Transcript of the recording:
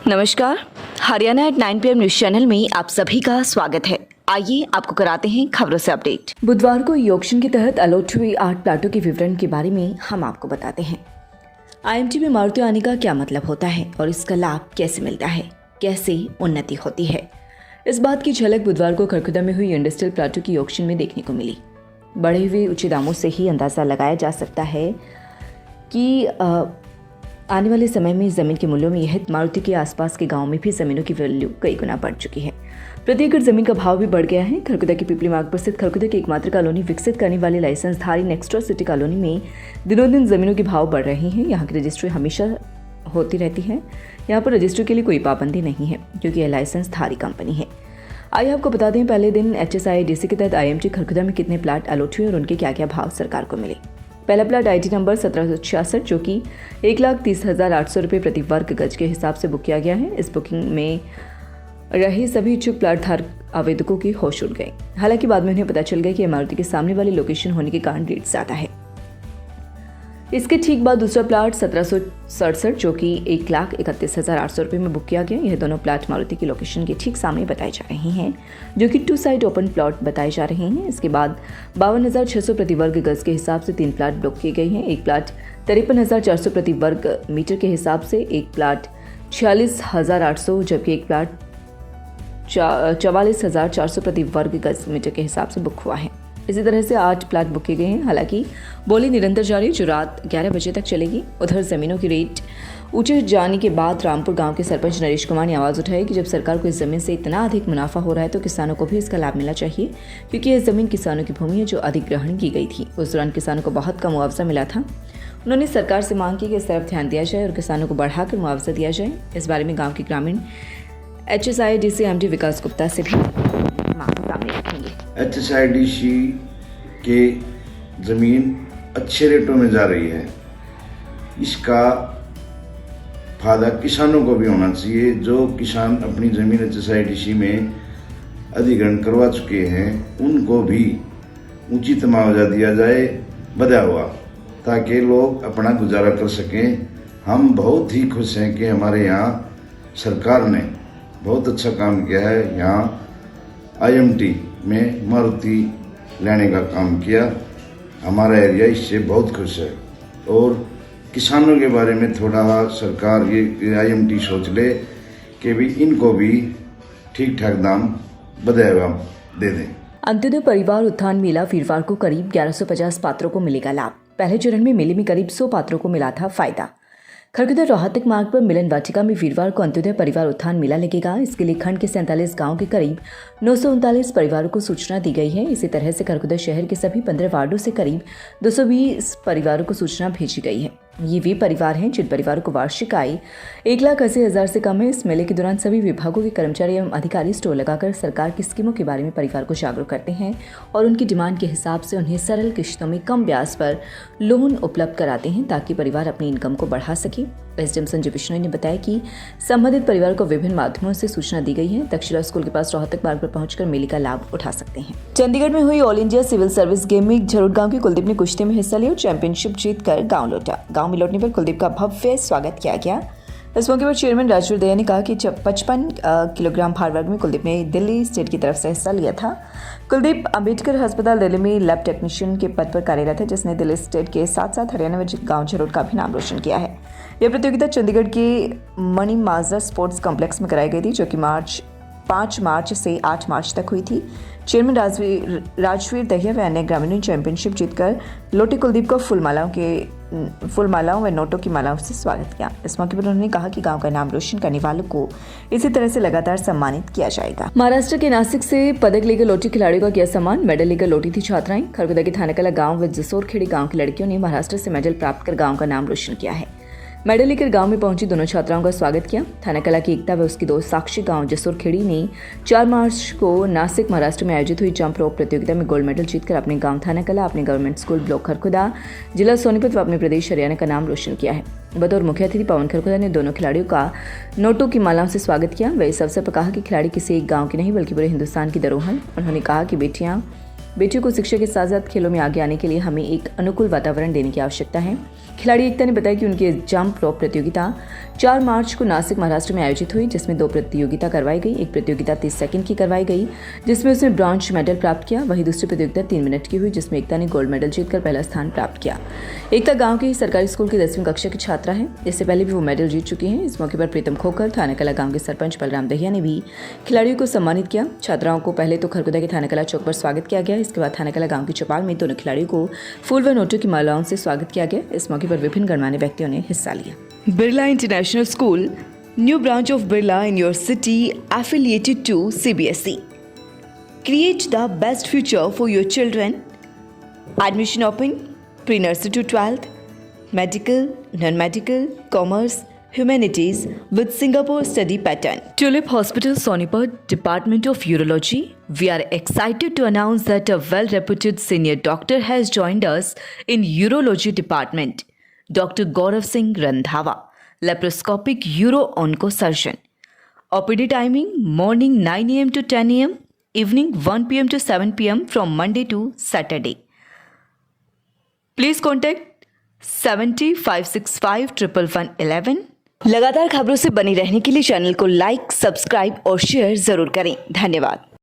नमस्कार, Haryana at 9 PM news channel में आप सभी का स्वागत है। आइए आपको कराते हैं खबरों से अपडेट। बुधवार को ई ऑक्शन के तहत अलॉट हुई 8 प्लाटों के विवरण के बारे में हम आपको बताते हैं। आईएमटी में मारुति आने का क्या मतलब होता है और इसका लाभ कैसे मिलता है, कैसे उन्नति होती है, इस बात की झलक बुधवार को खरखुदा में हुई इंडस्ट्रियल प्लाटों की ऑक्शन में देखने को मिली। बढ़े हुए ऊंचे दामों से ही अंदाजा लगाया जा सकता है कि आने वाले समय में ज़मीन के मूल्यों में यह मारुति के आसपास के गांव में भी ज़मीनों की वैल्यू कई गुना बढ़ चुकी है। प्रति एकड़ ज़मीन का भाव भी बढ़ गया है। खरखुदा की पिपली मार्ग पर स्थित खरखुदा की एकमात्र कॉलोनी विकसित करने वाली लाइसेंसधारी नेक्स्ट्रा सिटी कॉलोनी में दिनों दिन ज़मीनों के भाव बढ़ रहे हैं। यहाँ की रजिस्ट्री हमेशा होती रहती है। यहाँ पर रजिस्ट्री के लिए कोई पाबंदी नहीं है क्योंकि यह लाइसेंसधारी कंपनी है। आइए आपको बता दें, पहले दिन HSIDC के तहत IMT खरखुदा में कितने प्लाट अलॉट हुए और उनके क्या क्या भाव सरकार को मिले। पहला प्लाट IT नंबर 1766 जो कि 1,30,800 रुपये प्रति वर्ग गज के हिसाब से बुक किया गया है। इस बुकिंग में रहे सभी इच्छुक प्लाट धारक आवेदकों के होश उड़ गए। हालांकि बाद में उन्हें पता चल गया कि मारुति के सामने वाली लोकेशन होने के कारण रेट ज़्यादा है। इसके ठीक बाद दूसरा प्लाट 1767 जो कि 1,31,800 रुपये में बुक किया गया। यह दोनों प्लाट मारुति की लोकेशन के ठीक सामने बताए जा रहे हैं, जो कि 2 साइड ओपन प्लॉट बताए जा रहे हैं। इसके बाद 52,600 प्रति वर्ग गज के हिसाब से 3 प्लाट बुक किए गए हैं। एक प्लाट 53,400 प्रति वर्ग मीटर के हिसाब से, एक प्लाट 46,800 जबकि एक प्लाट 44,400 प्रति वर्ग गज मीटर के हिसाब से बुक हुआ है। इसी तरह से 8 प्लाट बुक किए गए हैं। हालांकि बोली निरंतर जारी जो रात 11 बजे तक चलेगी। उधर जमीनों की रेट ऊंचे जाने के बाद रामपुर गांव के सरपंच नरेश कुमार ने आवाज़ उठाई कि जब सरकार को इस जमीन से इतना अधिक मुनाफा हो रहा है तो किसानों को भी इसका लाभ मिलना चाहिए, क्योंकि यह जमीन किसानों की भूमि है जो अधिग्रहण की गई थी। उस दौरान किसानों को बहुत कम मुआवजा मिला था। उन्होंने सरकार से मांग की कि इस तरफ ध्यान दिया जाए और किसानों को बढ़ाकर मुआवजा दिया जाए। इस बारे में गाँव के ग्रामीण HSIDC MD विकास गुप्ता से भी सामने रखेंगे। HSIDC के ज़मीन अच्छे रेटों में जा रही है। इसका फायदा किसानों को भी होना चाहिए। जो किसान अपनी ज़मीन HSIDC में अधिग्रहण करवा चुके हैं उनको भी उचित मुआवजा दिया जाए बधा हुआ, ताकि लोग अपना गुजारा कर सकें। हम बहुत ही खुश हैं कि हमारे यहाँ सरकार ने बहुत अच्छा काम किया है। यहाँ IMT में मारुति लेने का काम किया। हमारा एरिया इससे बहुत खुश है और किसानों के बारे में थोड़ा सरकार ये IMT सोच ले कि भी इनको भी ठीक ठाक दाम बधाया दे दें। अंत्योदय परिवार उत्थान मेला वीरवार को करीब 1150 पात्रों को मिलेगा लाभ। पहले चरण में मेले में करीब 100 पात्रों को मिला था फायदा। खरखुदा रोहतक मार्ग पर मिलन वाटिका में वीरवार को अंत्योदय परिवार उत्थान मेला लगेगा। इसके लिए खंड के 47 गांव के करीब 939 परिवारों को सूचना दी गई है। इसी तरह से खरखुदा शहर के सभी 15 वार्डों से करीब 220 परिवारों को सूचना भेजी गई है। ये वे परिवार हैं जिन परिवारों को वार्षिक आय 1,80,000 से कम है। इस मेले के दौरान सभी विभागों के कर्मचारी एवं अधिकारी स्टॉल लगाकर सरकार की स्कीमों के बारे में परिवार को जागरूक करते हैं और उनकी डिमांड के हिसाब से उन्हें सरल किश्तों में कम ब्याज पर लोन उपलब्ध कराते हैं ताकि परिवार अपनी इनकम को बढ़ा सके। SDM संजय बिश्नोई ने बताया कि संबंधित परिवार को विभिन्न माध्यमों से सूचना दी गई है। तक्षशिला स्कूल के पास रोहतक मार्ग पर पहुंचकर मेले का लाभ उठा सकते हैं। चंडीगढ़ में हुई all India civil service game में झरोट गांव के कुलदीप ने कुश्ती में हिस्सा लिया और चैंपियनशिप जीतकर गांव लौटा। गांव में लौटने पर कुलदीप का भव्य स्वागत किया गया। इस मौके पर चेयरमैन राजवीर दया ने कहा कि 55 किलोग्राम भार वर्ग में कुलदीप ने दिल्ली स्टेट की तरफ से हिस्सा लिया था। कुलदीप अंबेडकर अस्पताल दिल्ली में लैब टेक्नीशियन के पद पर कार्यरत है, जिसने दिल्ली स्टेट के साथ साथ हरियाणा में गांव झरोट का भी नाम रोशन किया है। यह प्रतियोगिता चंडीगढ़ के मणि माजरा स्पोर्ट्स कॉम्प्लेक्स में कराई गई थी, जो कि 5 मार्च से 8 मार्च तक हुई थी। चेयरमैन राजवीर दहिया व अन्य ग्रामीणों ने चैंपियनशिप जीतकर लौटे कुलदीप को फूल मालाओं व नोटों की मालाओं से स्वागत किया। इस मौके पर उन्होंने कहा कि गांव का नाम रोशन करने वालों को इसी तरह से लगातार सम्मानित किया जाएगा। महाराष्ट्र के नासिक से पदक लेकर लौटी खिलाड़ियों का किया सम्मान। मेडल लेकर लौटी थी छात्राएं। खरखुदा के थानाकला गांव व जसोरखेड़ी गांव की लड़कियों ने महाराष्ट्र से मेडल प्राप्त कर गांव का नाम रोशन किया है। मेडल लेकर गांव में पहुंची दोनों छात्राओं का स्वागत किया। थानाकला की एकता व उसकी दोस्त साक्षी गांव जसोरखेड़ी ने 4 मार्च को नासिक महाराष्ट्र में आयोजित हुई जंप रोप प्रतियोगिता में गोल्ड मेडल जीतकर अपने गांव थानाकला, अपने गवर्नमेंट स्कूल ब्लॉक खरखुदा, जिला सोनीपत व अपने प्रदेश हरियाणा का नाम रोशन किया है। बतौर मुख्य अतिथि पवन खरखुदा ने दोनों खिलाड़ियों का नोटों की मालाओं से स्वागत किया। वह इस अवसर पर कहा कि खिलाड़ी किसी एक गाँव की नहीं बल्कि पूरे हिंदुस्तान की धरोहर। उन्होंने कहा कि बेटियों को शिक्षा के साथ साथ खेलों में आगे आने के लिए हमें एक अनुकूल वातावरण देने की आवश्यकता है। खिलाड़ी एकता ने बताया कि उनकी जंप रॉप प्रतियोगिता 4 मार्च को नासिक महाराष्ट्र में आयोजित हुई, जिसमें 2 प्रतियोगिता करवाई गई। एक प्रतियोगिता 30 सेकंड की करवाई गई, जिसमें उसने ब्रॉन्ज मेडल प्राप्त किया। वहीं दूसरी प्रतियोगिता 3 मिनट की हुई, जिसमें एकता ने गोल्ड मेडल जीतकर पहला स्थान प्राप्त किया। एकता गांव के ही सरकारी स्कूल की 10वीं कक्षा की छात्रा है। इससे पहले भी वो मेडल जीत चुकी हैं। इस मौके पर प्रीतम खोकर, थानाकला गांव के सरपंच बलराम दहिया ने भी खिलाड़ियों को सम्मानित किया। छात्राओं को पहले तो खरगोदा के थानाकला चौक पर स्वागत किया गया। इसके बाद थानाकला गांव की चौपाल में दोनों खिलाड़ियों को फूल व नोटों की मालाओं से स्वागत किया गया। इस मौके पर विभिन्न गणमान्य व्यक्तियों ने हिस्सा लिया। Birla international school, new branch of Birla in your city, affiliated to CBSE. Create the best future for your children. Admission open, pre-nursery to 12th, medical, non-medical, commerce, humanities with Singapore study pattern. Tulip Hospital, Sonipat, Department of Urology. We are excited to announce that a well-reputed senior doctor has joined us in Urology Department, Dr. Gaurav Singh Randhawa, laparoscopic uro-oncosurgeon. OPD timing morning 9 a.m. to 10 a.m, evening 1 p.m. to 7 p.m. from Monday to Saturday. Please contact 70-565-11111. लगातार खबरों से बनी रहने के लिए channel को like, subscribe और share जरूर करें। धन्यवाद।